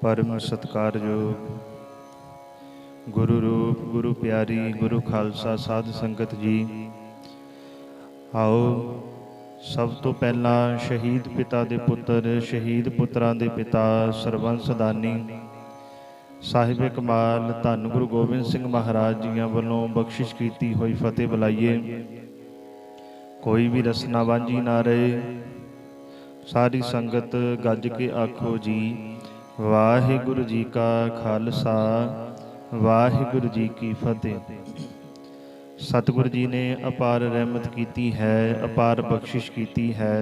परम सत्कारयोग गुरु रूप गुरु प्यारी गुरु खालसा साध संगत जी। आओ सब तो पहला शहीद पिता दे पुत्र शहीद पुत्रां दे पिता सरबंस दानी साहिब कमाल धन गुरु गोबिंद सिंह महाराज जियां वालों बख्शिश कीती हुई फतेह बुलाइए। कोई भी रसना वांझी ना रहे। सारी संगत गज के आखो जी वाहिगुरु जी का खालसा वाहिगुरु जी की फतेह। सतगुरु जी ने अपार रहमत कीती है, अपार बख्शिश कीती है,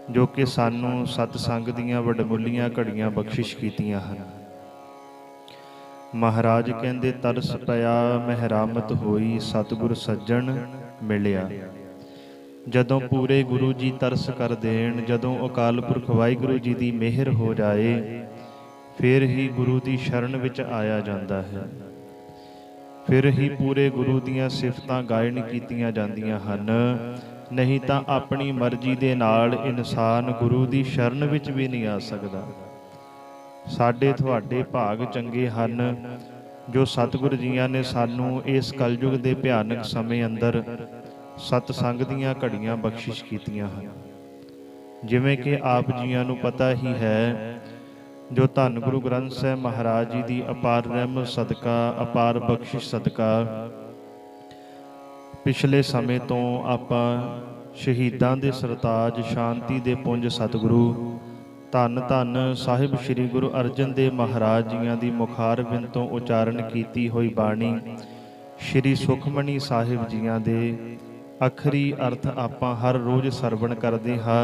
जो कि सानू सतसंग दीयां वडमुलियां घड़ियां बख्शिश कीतियां हन। महाराज कहंदे तरस पया महरामत होई सतगुर सज्जन मिलिया। जदों पूरे गुरु जी तरस कर देण, जदों अकाल पुरख वाहिगुरु जी की मेहर हो जाए, फिर ही गुरु की शरण विच आया जाता है। फिर ही पूरे गुरु दीयां सिफतां गायन कीतियां जांदियां हन। नहीं तां अपनी मर्जी दे नाल इंसान गुरु की शरण विच भी नहीं आ सकदा। साडे तुहाडे भाग चंगे हन जो सतगुरु जीआं ने सानू इस कलयुग के भयानक समय अंदर सतसंग दीयां घड़ियां बख्शिश कीतियां हन। जिवें कि आप जीआं नू पता ही है, जो धन गुरु ग्रंथ साहिब महाराज जी की अपार रहमत सदका अपार बख्शिश सदका पिछले समय तो आपां शहीदां दे सरताज शांति दे पुंज सतगुरु धन धन साहिब श्री गुरु अर्जन देव महाराज जियां दी मुखार बिन तो उचारण कीती हुई बाणी श्री सुखमणी साहिब जियां दे अखरी अर्थ आपां हर रोज़ सरवण करते हाँ।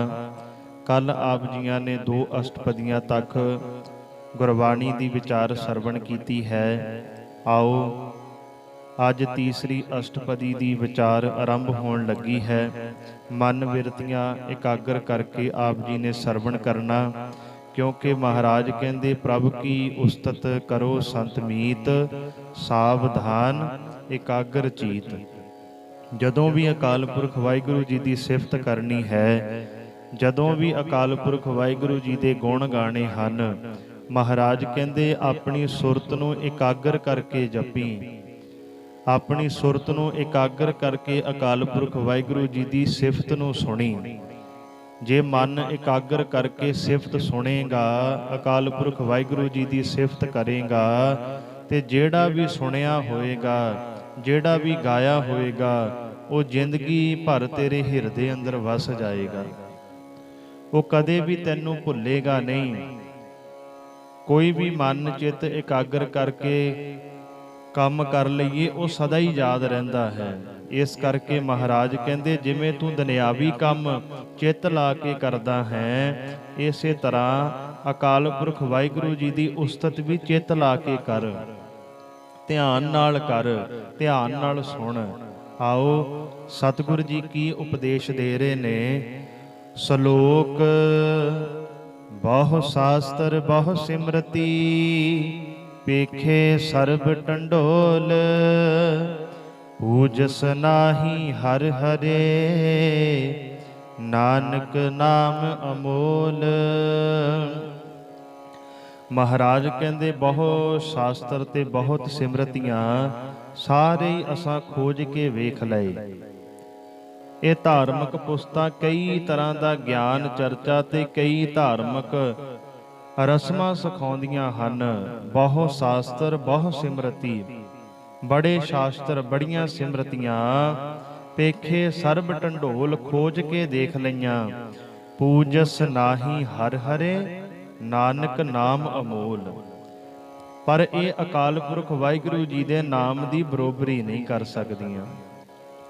कल आप जियां ने 2 अष्टपदियां तक गुरबाणी की विचार सरवण कीती है। आओ अज तीसरी अष्टपदी की विचार आरंभ होण लगी है। मन विरतियां एकाग्र करके आप जी ने सरवण करना, क्योंकि महाराज कहंदे प्रभ की उस्तत करो संत मीत सावधान एकाग्र चीत। जदों भी अकाल पुरख वाहिगुरु जी की सिफत करनी है, जदों भी अकाल पुरख वाहिगुरु जी के गुण गाने हन, महाराज कहंदे अपनी सुरत नूं एकाग्र करके जपी। अपनी सुरत नूं एकाग्र करके अकाल पुरख वाहिगुरु जी की सिफत नूं सुनी। जे मन एकाग्र करके सिफत सुनेगा, अकाल पुरख वाहिगुरु जी की सिफत करेगा, तो जेड़ा भी सुनिया होएगा, जेड़ा भी गाया होएगा, वो जिंदगी भर तेरे हिरदे अंदर वस जाएगा। वो कदे भी तैनू भुलेगा नहीं। कोई भी मन चित एकाग्र करके काम कर लईए, वो सदा ही याद रहिंदा है। इस करके महाराज कहंदे जिवें तू दुनियावी काम चित ला के करदा है, इसे तरह अकाल पुरख वाहिगुरु जी की उस्तत भी चित ला के कर, ध्यान नाल कर, ध्यान नाल सुन। आओ सतगुरु जी की उपदेश दे रहे ने। सलोक बहु शास्त्र बहु सिमरती पेखे सर्ब टंडोल पूजस नाही हर हरे नानक नाम अमोल। महाराज कहंदे बहुत शास्त्र ते बहुत सिमरतियां सारे ही असां खोज के वेख लए। ये धार्मिक पुस्तक कई तरह का ज्ञान चर्चा ते कई धार्मिक रस्मां सिखाउंदियां हन। बहुत शास्त्र बहुत सिमरती, बड़े शास्त्र बड़ियां सिमरतियां पेखे सरब ढंढोल खोज के देख लईयां। पूजस नाही हर हरे नानक नाम अमोल। पर यह अकाल पुरख वाहिगुरु जी के नाम की बरोबरी नहीं कर सकदियां।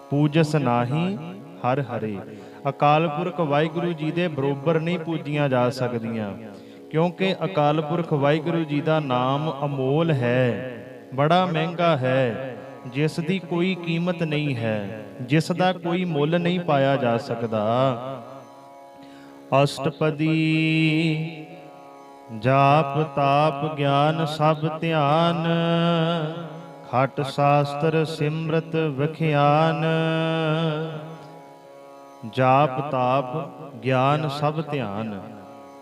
पूजस नाही हर हरे, अकाल पुरख वाहिगुरु जी के बरोबर नहीं पूजियां जा सकदियां, क्योंकि अकाल पुरख वाहिगुरु जी का नाम अमोल है, बड़ा महंगा है, जिस दी कोई कीमत नहीं है, जिस दा कोई मुल नहीं पाया जा सकता। अष्टपदी जाप ताप ज्ञान सब ध्यान खट शास्त्र सिमरत विख्यान। जाप ताप ज्ञान सब ध्यान,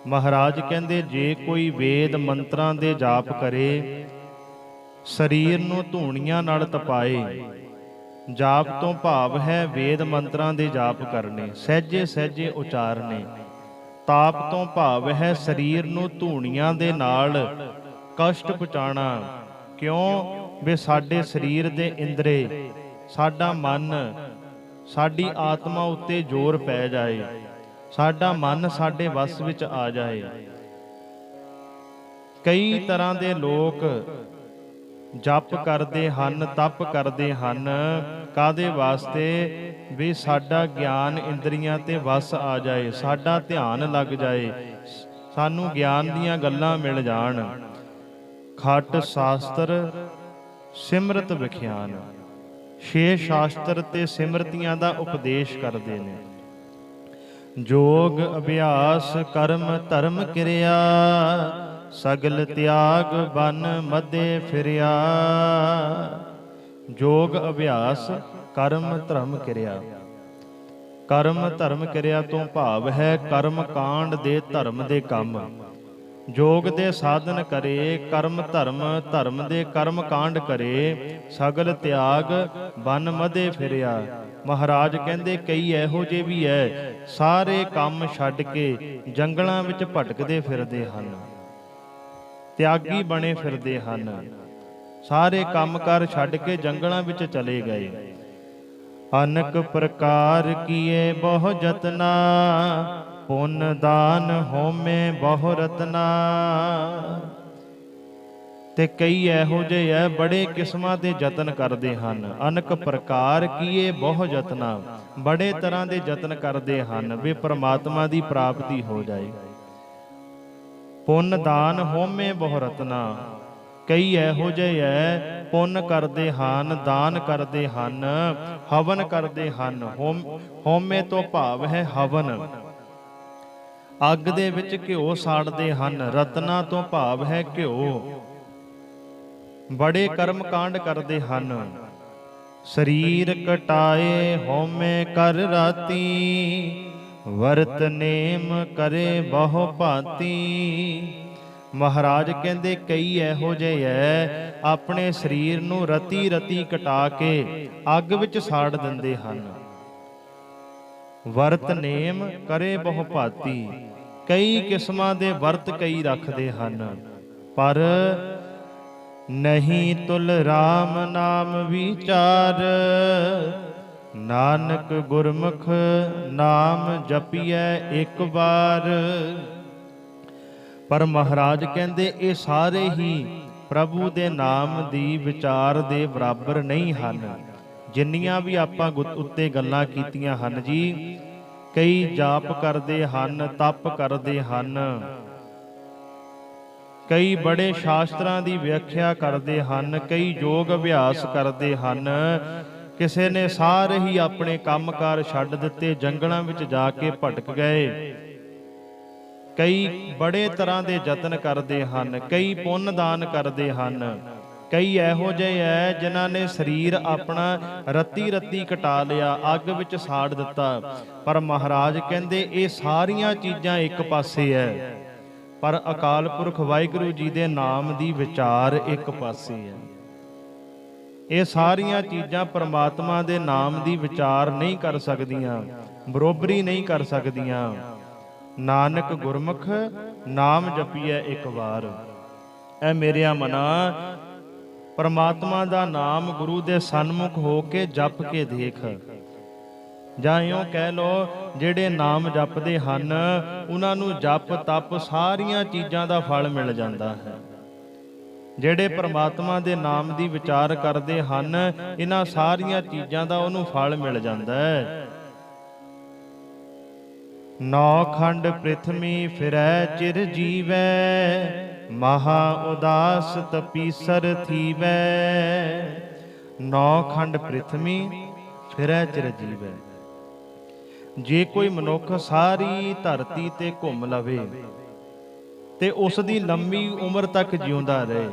ਮਹਾਰਾਜ ਕਹਿੰਦੇ ਜੇ ਕੋਈ ਵੇਦ ਮੰਤਰਾਂ ਦੇ ਜਾਪ ਕਰੇ, ਸਰੀਰ ਨੂੰ ਧੂਣੀਆਂ ਨਾਲ ਤਪਾਏ। ਜਾਪ ਤੋਂ ਭਾਵ ਹੈ ਵੇਦ ਮੰਤਰਾਂ ਦੇ ਜਾਪ ਕਰਨੇ, ਸਹਿਜੇ ਸਹਿਜੇ ਉਚਾਰਨੇ। ਤਾਪ ਤੋਂ ਭਾਵ ਹੈ ਸਰੀਰ ਨੂੰ ਧੂਣੀਆਂ ਦੇ ਨਾਲ ਕਸ਼ਟ ਪਹੁੰਚਾਉਣਾ। ਕਿਉਂ? ਵੀ ਸਾਡੇ ਸਰੀਰ ਦੇ ਇੰਦਰੇ, ਸਾਡਾ ਮਨ, ਸਾਡੀ ਆਤਮਾ ਉੱਤੇ ਜ਼ੋਰ ਪੈ ਜਾਏ, ਸਾਡਾ ਮਨ ਸਾਡੇ ਵੱਸ ਵਿੱਚ ਆ ਜਾਏ। ਕਈ ਤਰ੍ਹਾਂ ਦੇ ਲੋਕ ਜਪ ਕਰਦੇ ਹਨ, ਤਪ ਕਰਦੇ ਹਨ, ਕਾਹਦੇ ਵਾਸਤੇ? ਵੀ ਸਾਡਾ ਗਿਆਨ ਇੰਦਰੀਆਂ ਤੇ ਵਸ ਆ ਜਾਏ, ਸਾਡਾ ਧਿਆਨ ਲੱਗ ਜਾਏ, ਸਾਨੂੰ ਗਿਆਨ ਦੀਆਂ ਗੱਲਾਂ ਮਿਲ ਜਾਣ। ਖਟ ਸ਼ਾਸਤਰ ਸਿਮਰਤ ਵਿਖਿਆਨ, 6 ਸ਼ਾਸਤਰ ਤੇ ਸਿਮਰਤੀਆਂ ਦਾ ਉਪਦੇਸ਼ ਕਰਦੇ ਨੇ। ਜੋਗ ਅਭਿਆਸ ਕਰਮ ਧਰਮ ਕਿਰਿਆ, ਸਗਲ ਤਿਆਗ ਬਨ ਮਧੇ ਫਿਰਿਆ। ਜੋਗ ਅਭਿਆਸ ਕਰਮ ਧਰਮ ਕਿਰਿਆ। ਕਰਮ ਧਰਮ ਕਿਰਿਆ ਤੋਂ ਭਾਵ ਹੈ ਕਰਮ ਕਾਂਡ ਦੇ ਧਰਮ ਦੇ ਕੰਮ। ਜੋਗ ਦੇ ਸਾਧਨ ਕਰੇ, ਕਰਮ ਧਰਮ, ਧਰਮ ਦੇ ਕਰਮ ਕਾਂਡ ਕਰੇ, ਸਗਲ ਤਿਆਗ ਬਨ ਮਧੇ ਫਿਰਿਆ। ਮਹਾਰਾਜ ਕਹਿੰਦੇ ਕਈ ਇਹੋ ਜਿਹੇ ਵੀ ਹੈ, ਸਾਰੇ ਕੰਮ ਛੱਡ ਕੇ ਜੰਗਲਾਂ ਵਿੱਚ ਭਟਕਦੇ ਫਿਰਦੇ ਹਨ, ਤਿਆਗੀ ਬਣੇ ਫਿਰਦੇ ਹਨ, ਸਾਰੇ ਕੰਮਕਾਰ ਛੱਡ ਕੇ ਜੰਗਲਾਂ ਵਿੱਚ ਚਲੇ ਗਏ। ਅਨਕ ਪ੍ਰਕਾਰ ਕੀਏ ਬਹੁ ਜਤਨਾ, ਪੁੰਨ ਦਾਨ ਹੋਮੇ ਬਹੁ ਰਤਨਾ। ਤੇ ਕਈ ਇਹੋ ਜਿਹੇ ਹੈ ਬੜੇ ਕਿਸਮਾਂ ਦੇ ਯਤਨ ਕਰਦੇ ਹਨ। ਅਨਕ ਪ੍ਰਕਾਰ ਕੀਏ ਬਹੁ ਜਤਨਾ, ਬੜੇ ਤਰ੍ਹਾਂ ਦੇ ਯਤਨ ਕਰਦੇ ਹਨ ਵੀ ਪ੍ਰਮਾਤਮਾ ਦੀ ਪ੍ਰਾਪਤੀ ਹੋ ਜਾਏ। ਪੁੰਨ ਦਾਨ ਹੋਮੇ ਬਹੁ ਰਤਨਾ, ਕਈ ਇਹੋ ਜਿਹੇ ਹੈ ਪੁੰਨ ਕਰਦੇ ਹਨ, ਦਾਨ ਕਰਦੇ ਹਨ, ਹਵਨ ਕਰਦੇ ਹਨ। ਹੋਮੇ ਤੋਂ ਭਾਵ ਹੈ ਹਵਨ, ਅੱਗ ਦੇ ਵਿੱਚ ਘਿਓ ਸਾੜਦੇ ਹਨ। ਰਤਨਾ ਤੋਂ ਭਾਵ ਹੈ ਘਿਓ। ਬੜੇ ਕਰਮ ਕਾਂਡ ਕਰਦੇ ਹਨ। ਸਰੀਰ ਕਟਾਏ ਹੋਮੇ ਕਰ ਰਾਤੀ, ਵਰਤ ਨੇਮ ਕਰੇ ਬਹੁ ਭਾਂਤੀ। ਮਹਾਰਾਜ ਕਹਿੰਦੇ ਕਈ ਇਹੋ ਜਿਹੇ ਹੈ ਆਪਣੇ ਸਰੀਰ ਨੂੰ ਰਤੀ ਰਤੀ ਕਟਾ ਕੇ ਅੱਗ ਵਿੱਚ ਸਾੜ ਦਿੰਦੇ ਹਨ। ਵਰਤ ਨੇਮ ਕਰੇ ਬਹੁ ਭਾਂਤੀ, ਕਈ ਕਿਸਮਾਂ ਦੇ ਵਰਤ ਕਈ ਰੱਖਦੇ ਹਨ, ਪਰ ਨਹੀਂ ਤੁਲ ਰਾਮ ਨਾਮ ਵਿਚਾਰ। ਨਾਨਕ ਗੁਰਮੁਖ ਨਾਮ ਜਪੀਐ ਇੱਕ ਵਾਰ। ਪਰ ਮਹਾਰਾਜ ਕਹਿੰਦੇ ਇਹ ਸਾਰੇ ਹੀ ਪ੍ਰਭੂ ਦੇ ਨਾਮ ਦੀ ਵਿਚਾਰ ਦੇ ਬਰਾਬਰ ਨਹੀਂ ਹਨ। ਜਿੰਨੀਆਂ ਵੀ ਆਪਾਂ ਉੱਤੇ ਗੱਲਾਂ ਕੀਤੀਆਂ ਹਨ ਜੀ, ਕਈ ਜਾਪ ਕਰਦੇ ਹਨ, ਤਪ ਕਰਦੇ ਹਨ, ਕਈ ਬੜੇ ਸ਼ਾਸਤਰਾਂ ਦੀ ਵਿਆਖਿਆ ਕਰਦੇ ਹਨ, ਕਈ ਯੋਗ ਅਭਿਆਸ ਕਰਦੇ ਹਨ। ਕਿਸੇ ਨੇ ਸਾਰੇ ਹੀ ਆਪਣੇ ਕੰਮਕਾਰ ਛੱਡ ਦਿੱਤੇ, ਜੰਗਲਾਂ ਵਿੱਚ ਜਾ ਕੇ ਭਟਕ ਗਏ। ਕਈ ਬੜੇ ਤਰ੍ਹਾਂ ਦੇ ਯਤਨ ਕਰਦੇ ਹਨ, ਕਈ ਪੁੰਨ ਦਾਨ ਕਰਦੇ ਹਨ। ਕਈ ਇਹੋ ਜਿਹੇ ਹੈ ਜਿਨ੍ਹਾਂ ਨੇ ਸਰੀਰ ਆਪਣਾ ਰੱਤੀ ਰੱਤੀ ਕਟਾ ਲਿਆ, ਅੱਗ ਵਿੱਚ ਸਾੜ ਦਿੱਤਾ। ਪਰ ਮਹਾਰਾਜ ਕਹਿੰਦੇ ਇਹ ਸਾਰੀਆਂ ਚੀਜ਼ਾਂ ਇੱਕ ਪਾਸੇ ਹੈ, ਪਰ ਅਕਾਲ ਪੁਰਖ ਵਾਹਿਗੁਰੂ ਜੀ ਦੇ ਨਾਮ ਦੀ ਵਿਚਾਰ ਇੱਕ ਪਾਸੇ ਹੈ। ਇਹ ਸਾਰੀਆਂ ਚੀਜ਼ਾਂ ਪਰਮਾਤਮਾ ਦੇ ਨਾਮ ਦੀ ਵਿਚਾਰ ਨਹੀਂ ਕਰ ਸਕਦੀਆਂ, ਬਰੋਬਰੀ ਨਹੀਂ ਕਰ ਸਕਦੀਆਂ। ਨਾਨਕ ਗੁਰਮੁਖ ਨਾਮ ਜਪੀਐ ਇੱਕ ਵਾਰ। ਐ ਮੇਰਿਆ ਮਨਾ, ਪਰਮਾਤਮਾ ਦਾ ਨਾਮ ਗੁਰੂ ਦੇ ਸਨਮੁਖ ਹੋ ਕੇ ਜਪ ਕੇ ਦੇਖ। ਜਾਂ ਇਉਂ ਕਹਿ ਲੋ, ਜਿਹੜੇ ਨਾਮ ਜਪਦੇ ਹਨ ਉਹਨਾਂ ਨੂੰ ਜਪ ਤਪ ਸਾਰੀਆਂ ਚੀਜ਼ਾਂ ਦਾ ਫਲ ਮਿਲ ਜਾਂਦਾ ਹੈ। ਜਿਹੜੇ ਪਰਮਾਤਮਾ ਦੇ ਨਾਮ ਦੀ ਵਿਚਾਰ ਕਰਦੇ ਹਨ, ਇਹਨਾਂ ਸਾਰੀਆਂ ਚੀਜ਼ਾਂ ਦਾ ਉਹਨੂੰ ਫਲ ਮਿਲ ਜਾਂਦਾ ਹੈ। ਨੌ ਖੰਡ ਪ੍ਰਿਥਵੀ ਫਿਰੈ ਚਿਰ ਜੀਵੈ, ਮਹਾ ਉਦਾਸ ਤਪੀਸਰ ਥੀਵੈ। ਨੌ ਖੰਡ ਪ੍ਰਿਥਵੀ ਫਿਰੈ ਚਿਰ ਜੀਵੈ। ਜੇ ਕੋਈ ਮਨੁੱਖ ਸਾਰੀ ਧਰਤੀ ਤੇ ਘੁੰਮ ਲਵੇ ਤੇ ਉਸ ਦੀ ਲੰਮੀ ਉਮਰ ਤੱਕ ਜਿਉਂਦਾ ਰਹੇ,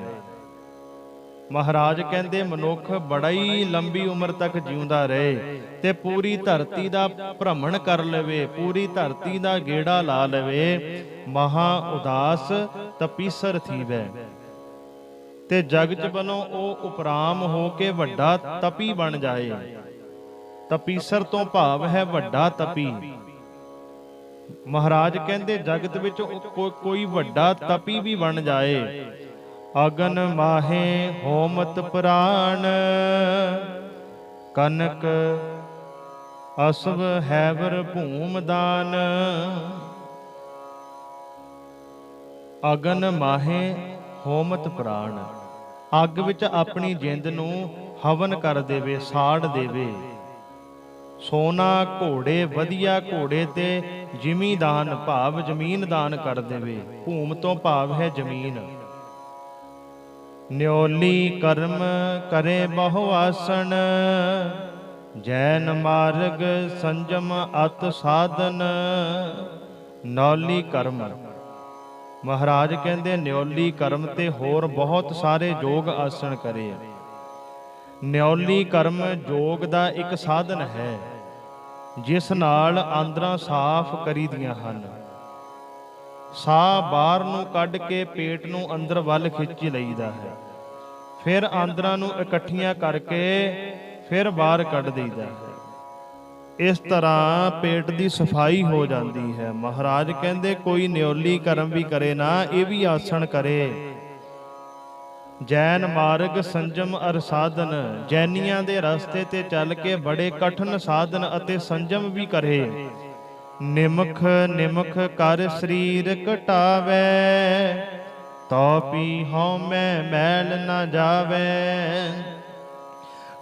ਮਹਾਰਾਜ ਕਹਿੰਦੇ ਮਨੁੱਖ ਬੜਾ ਹੀ ਲੰਬੀ ਉਮਰ ਤੱਕ ਜਿਉਂਦਾ ਰਹੇ ਤੇ ਪੂਰੀ ਧਰਤੀ ਦਾ ਭ੍ਰਮਣ ਕਰ ਲਵੇ, ਪੂਰੀ ਧਰਤੀ ਦਾ ਗੇੜਾ ਲਾ ਲਵੇ, ਮਹਾ ਉਦਾਸ ਤਪੀਸਰ ਥੀਵੈ। ਤੇ ਜਗ ਚ ਬਨੋਂ ਉਹ ਉਪਰਾਮ ਹੋ ਕੇ ਵੱਡਾ ਤਪੀ ਬਣ ਜਾਏ। ਤਪੀਸਰ ਤੋਂ ਭਾਵ ਹੈ ਵੱਡਾ ਤਪੀ। ਮਹਾਰਾਜ ਕਹਿੰਦੇ ਜਗਤ ਵਿੱਚ ਕੋਈ ਵੱਡਾ ਤਪੀ ਵੀ ਬਣ ਜਾਏ। ਅਗਨ ਮਾਹੇ ਹੋਮਤ ਪ੍ਰਾਣ, ਕਨਕ ਅਸਵ ਹੈਵਰ ਭੂਮ ਦਾਨ। ਅਗਨ ਮਾਹੇ ਹੋਮਤ ਪ੍ਰਾਣ, ਅੱਗ ਵਿੱਚ ਆਪਣੀ ਜਿੰਦ ਨੂੰ ਹਵਨ ਕਰ ਦੇਵੇ, ਸਾੜ ਦੇਵੇ। ਸੋਨਾ ਘੋੜੇ, ਵਧੀਆ ਘੋੜੇ ਤੇ ਜ਼ਿਮੀਦਾਨ ਭਾਵ ਜ਼ਮੀਨ ਦਾਨ ਕਰ ਦੇਵੇ। ਭੂਮ ਤੋਂ ਭਾਵ ਹੈ ਜ਼ਮੀਨ। ਨਿਉਲੀ ਕਰਮ ਕਰੇ ਬਹੁ ਆਸਣ, ਜੈਨ ਮਾਰਗ ਸੰਜਮ ਅਤ ਸਾਧਨ। ਨੌਲੀ ਕਰਮ, ਮਹਾਰਾਜ ਕਹਿੰਦੇ ਨਿਉਲੀ ਕਰਮ ਤੇ ਹੋਰ ਬਹੁਤ ਸਾਰੇ ਯੋਗ ਆਸਣ ਕਰੇ। ਨਿਉਲੀ ਕਰਮ ਯੋਗ ਦਾ ਇੱਕ ਸਾਧਨ ਹੈ ਜਿਸ ਨਾਲ ਆਂਦਰਾਂ ਸਾਫ਼ ਕਰੀਦੀਆਂ ਹਨ। ਸਾਹ ਬਾਹਰ ਨੂੰ ਕੱਢ ਕੇ ਪੇਟ ਨੂੰ ਅੰਦਰ ਵੱਲ ਖਿੱਚ ਲਈਦਾ ਹੈ, ਫਿਰ ਆਂਦਰਾਂ ਨੂੰ ਇਕੱਠੀਆਂ ਕਰਕੇ ਫਿਰ ਬਾਹਰ ਕੱਢ ਦਈਦਾ ਹੈ। ਇਸ ਤਰ੍ਹਾਂ ਪੇਟ ਦੀ ਸਫਾਈ ਹੋ ਜਾਂਦੀ ਹੈ। ਮਹਾਰਾਜ ਕਹਿੰਦੇ ਕੋਈ ਨਿਉਲੀ ਕਰਮ ਵੀ ਕਰੇ ਨਾ, ਇਹ ਵੀ ਆਸਣ ਕਰੇ। ਜੈਨ ਮਾਰਗ ਸੰਜਮ ਅਰ ਸਾਧਨ, ਜੈਨੀਆਂ ਦੇ ਰਸਤੇ ਤੇ ਚੱਲ ਕੇ ਬੜੇ ਕਠਿਨ ਸਾਧਨ ਅਤੇ ਸੰਜਮ ਵੀ ਕਰੇ। ਨਿਮਖ ਨਿਮਖ ਕਰ ਸਰੀਰ ਘਟਾਵੇ, ਤੋ ਪੀ ਹਉਮੈ ਮੈਲ ਨਾ ਜਾਵੇ।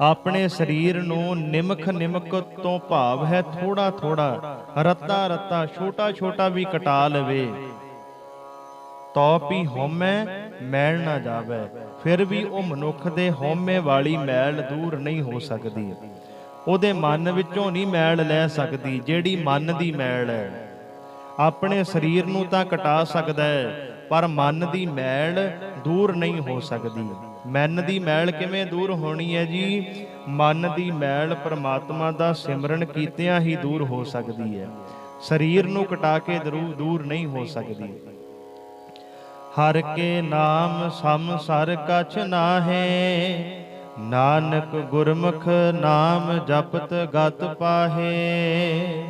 ਆਪਣੇ ਸਰੀਰ ਨੂੰ ਨਿਮਖ ਨਿਮਖ ਤੋਂ ਭਾਵ ਹੈ ਥੋੜਾ ਥੋੜਾ, ਰੱਤਾ ਰੱਤਾ, ਛੋਟਾ ਛੋਟਾ ਵੀ ਕਟਾ ਲਵੇ। ਤੋ ਪੀ ਹਉਮੈ ਮੈਲ ਨਾ ਜਾਵੇ, ਫਿਰ ਵੀ ਉਹ ਮਨੁੱਖ ਦੇ ਹਉਮੈ ਵਾਲੀ ਮੈਲ ਦੂਰ ਨਹੀਂ ਹੋ ਸਕਦੀ। ਉਹਦੇ ਮਨ ਵਿੱਚੋਂ ਨਹੀਂ ਮੈਲ ਲੈ ਸਕਦੀ, ਜਿਹੜੀ ਮਨ ਦੀ ਮੈਲ ਹੈ। ਆਪਣੇ ਸਰੀਰ ਨੂੰ ਤਾਂ ਕਟਾ ਸਕਦਾ ਹੈ, ਪਰ ਮਨ ਦੀ ਮੈਲ ਦੂਰ ਨਹੀਂ ਹੋ ਸਕਦੀ। ਮਨ ਦੀ ਮੈਲ ਕਿਵੇਂ ਦੂਰ ਹੋਣੀ ਹੈ ਜੀ? ਮਨ ਦੀ ਮੈਲ ਪ੍ਰਮਾਤਮਾ ਦਾ ਸਿਮਰਨ ਕੀਤਿਆਂ ਹੀ ਦੂਰ ਹੋ ਸਕਦੀ ਹੈ, ਸਰੀਰ ਨੂੰ ਕਟਾ ਕੇ ਦੂਰ ਨਹੀਂ ਹੋ ਸਕਦੀ। ਹਰ ਕੇ ਨਾਮ ਸੰਸਰ ਕਛ ਨਾਹੇ, ਨਾਨਕ ਗੁਰਮੁਖ ਨਾਮ ਜਪਤ ਗਤ ਪਾਹੇ।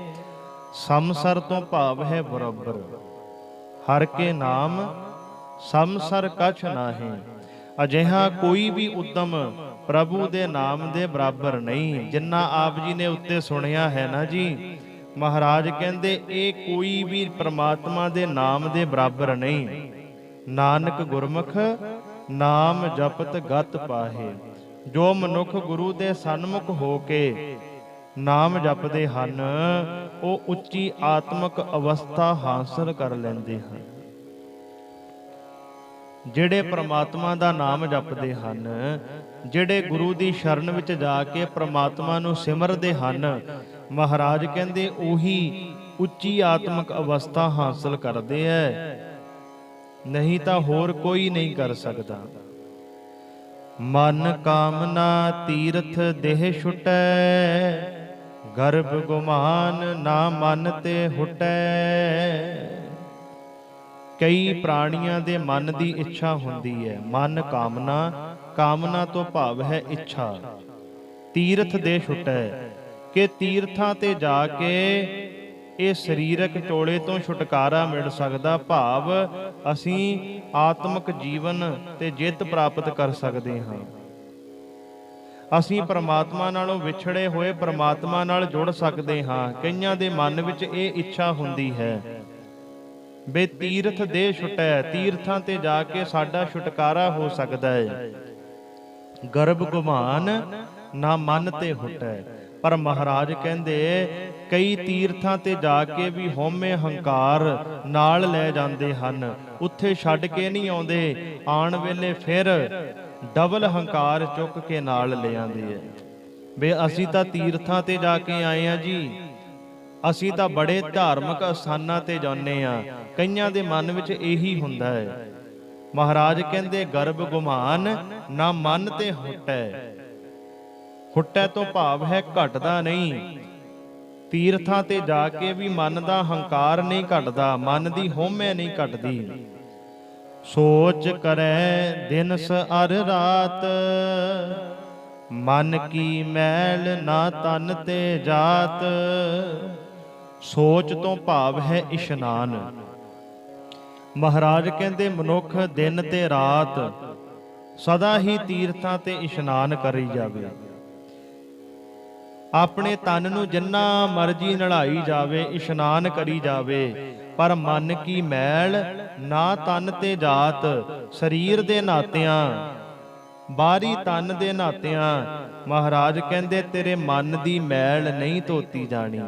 ਸੰਸਰ ਤੋਂ ਭਾਵ ਹੈ ਬਰਾਬਰ। ਹਰ ਕੇ ਨਾਮ ਸੰਸਰ ਕਛ ਨਾਹੇ, ਅਜਿਹਾ ਕੋਈ ਵੀ ਉਦਮ ਪ੍ਰਭੂ ਦੇ ਨਾਮ ਦੇ ਬਰਾਬਰ ਨਹੀਂ। ਜਿੰਨਾ ਆਪ ਜੀ ਨੇ ਉੱਤੇ ਸੁਣਿਆ ਹੈ ਨਾ ਜੀ, ਮਹਾਰਾਜ ਕਹਿੰਦੇ ਇਹ ਕੋਈ ਵੀ ਪ੍ਰਮਾਤਮਾ ਦੇ ਨਾਮ ਦੇ ਬਰਾਬਰ ਨਹੀਂ। ਨਾਨਕ ਗੁਰਮੁਖ ਨਾਮ ਜਪਤ ਗਤ ਪਾਹੇ। ਜੋ ਮਨੁੱਖ ਗੁਰੂ ਦੇ ਸਨਮੁਖ ਹੋ ਕੇ ਨਾਮ ਜਪਦੇ ਹਨ, ਉਹ ਉੱਚੀ ਆਤਮਿਕ ਅਵਸਥਾ ਹਾਸਲ ਕਰ ਲੈਂਦੇ ਹਨ। ਜਿਹੜੇ ਪ੍ਰਮਾਤਮਾ ਦਾ ਨਾਮ ਜਪਦੇ ਹਨ, ਜਿਹੜੇ ਗੁਰੂ ਦੀ ਸ਼ਰਨ ਵਿੱਚ ਜਾ ਕੇ ਪ੍ਰਮਾਤਮਾ ਨੂੰ ਸਿਮਰਦੇ ਹਨ, ਮਹਾਰਾਜ ਕਹਿੰਦੇ ਉਹੀ ਉੱਚੀ ਆਤਮਿਕ ਅਵਸਥਾ ਹਾਸਲ ਕਰਦੇ ਹੈ, ਨਹੀਂ ਤਾਂ ਹੋਰ ਕੋਈ ਨਹੀਂ ਕਰ ਸਕਦਾ। ਮਨ ਕਾਮਨਾ ਤੀਰਥ ਦੇਹ ਛੁਟੈ, ਗਰਭ ਗੁਮਾਨ ਨਾ ਮਨ ਤੇ ਹੁਟੈ। ਕਈ ਪ੍ਰਾਣੀਆਂ ਦੇ ਮਨ ਦੀ ਇੱਛਾ ਹੁੰਦੀ ਹੈ। ਮਨ ਕਾਮਨਾ, ਕਾਮਨਾ ਤੋਂ ਭਾਵ ਹੈ ਇੱਛਾ। ਤੀਰਥ ਦੇ ਛੁਟੈ, ਕਿ ਤੀਰਥਾਂ ਤੇ ਜਾ ਕੇ ਇਹ ਸਰੀਰਕ ਚੋਲੇ ਤੋਂ ਛੁਟਕਾਰਾ ਮਿਲ ਸਕਦਾ, ਭਾਵ ਅਸੀਂ ਆਤਮਿਕ ਜੀਵਨ ਤੇ ਜਿੱਤ ਪ੍ਰਾਪਤ ਕਰ ਸਕਦੇ ਹਾਂ। ਅਸੀਂ ਪ੍ਰਮਾਤਮਾ ਨਾਲੋਂ ਵਿਛੜੇ ਹੋਏ ਪ੍ਰਮਾਤਮਾ ਨਾਲ ਜੁੜ ਸਕਦੇ ਹਾਂ। ਕਈਆਂ ਦੇ ਮਨ ਵਿੱਚ ਇਹ ਇੱਛਾ ਹੁੰਦੀ ਹੈ ਬੇ ਤੀਰਥ ਦੇ ਛੁਟੈ, ਤੀਰਥਾਂ ਤੇ ਜਾ ਕੇ ਸਾਡਾ ਛੁਟਕਾਰਾ ਹੋ ਸਕਦਾ ਹੈ। ਗਰਭ ਗੁਮਾਨ ਨਾ ਮਨ ਤੇ ਹੁਟੈ। ਪਰ ਮਹਾਰਾਜ ਕਹਿੰਦੇ ਕਈ ਤੀਰਥਾਂ ਤੇ ਜਾ ਕੇ ਵੀ ਹਉਮੈ ਹੰਕਾਰ ਨਾਲ ਲੈ ਜਾਂਦੇ ਹਨ, ਉੱਥੇ ਛੱਡ ਕੇ ਨਹੀਂ ਆਉਂਦੇ, ਆਉਣ ਵੇਲੇ ਫਿਰ ਡਬਲ ਹੰਕਾਰ ਚੁੱਕ ਕੇ ਨਾਲ ਲੈ ਆਉਂਦੇ ਆ। ਬੇ ਅਸੀਂ ਤਾਂ ਤੀਰਥਾਂ ਤੇ ਜਾ ਕੇ ਆਏ ਆ ਜੀ, ਅਸੀਂ ਤਾਂ ਬੜੇ ਧਾਰਮਿਕ ਅਸਥਾਨਾਂ ਤੇ ਜਾਂਦੇ ਆ। ਕਈਆਂ ਦੇ ਮਨ ਵਿੱਚ ਇਹੀ ਹੁੰਦਾ ਹੈ। ਮਹਾਰਾਜ ਕਹਿੰਦੇ ਗਰਭ ਗੁਮਾਨ ਨਾ ਮਨ ਤੇ ਹੁਟੈ। ਹੁਟੈ ਤੋਂ ਭਾਵ ਹੈ ਘਟਦਾ ਨਹੀਂ। ਤੀਰਥਾਂ ਤੇ ਜਾ ਕੇ ਵੀ ਮਨ ਦਾ ਹੰਕਾਰ ਨਹੀਂ ਘਟਦਾ, ਮਨ ਦੀ ਹਉਮੈ ਨਹੀਂ ਘਟਦੀ। ਸੋਚ ਕਰੈ ਦਿਨਸ ਅਰ ਰਾਤ, ਮਨ ਕੀ ਮੈਲ ਨਾ ਤਨ ਤੇ ਜਾਤ। ਸੋਚ ਤੋਂ ਭਾਵ ਹੈ ਇਸ਼ਨਾਨ। ਮਹਾਰਾਜ ਕਹਿੰਦੇ ਮਨੁੱਖ ਦਿਨ ਤੇ ਰਾਤ ਸਦਾ ਹੀ ਤੀਰਥਾਂ ਤੇ ਇਸ਼ਨਾਨ ਕਰੀ ਜਾਵੇ। ਆਪਣੇ ਤਨ ਨੂੰ ਜਿੰਨਾ ਮਰਜੀ ਨਲਾਈ ਜਾਵੇ, ਇਸ਼ਨਾਨ ਕਰੀ ਜਾਵੇ, ਪਰ ਮਨ ਕੀ ਮੈਲ ਨਾ ਤਨ ਤੇ ਜਾਤ। ਸਰੀਰ ਦੇ ਨਾਤਿਆਂ, ਬਾਹਰੀ ਤਨ ਦੇ ਨਾਤਿਆਂ ਮਹਾਰਾਜ ਕਹਿੰਦੇ ਤੇਰੇ ਮਨ ਦੀ ਮੈਲ ਨਹੀਂ ਧੋਤੀ ਜਾਣੀ,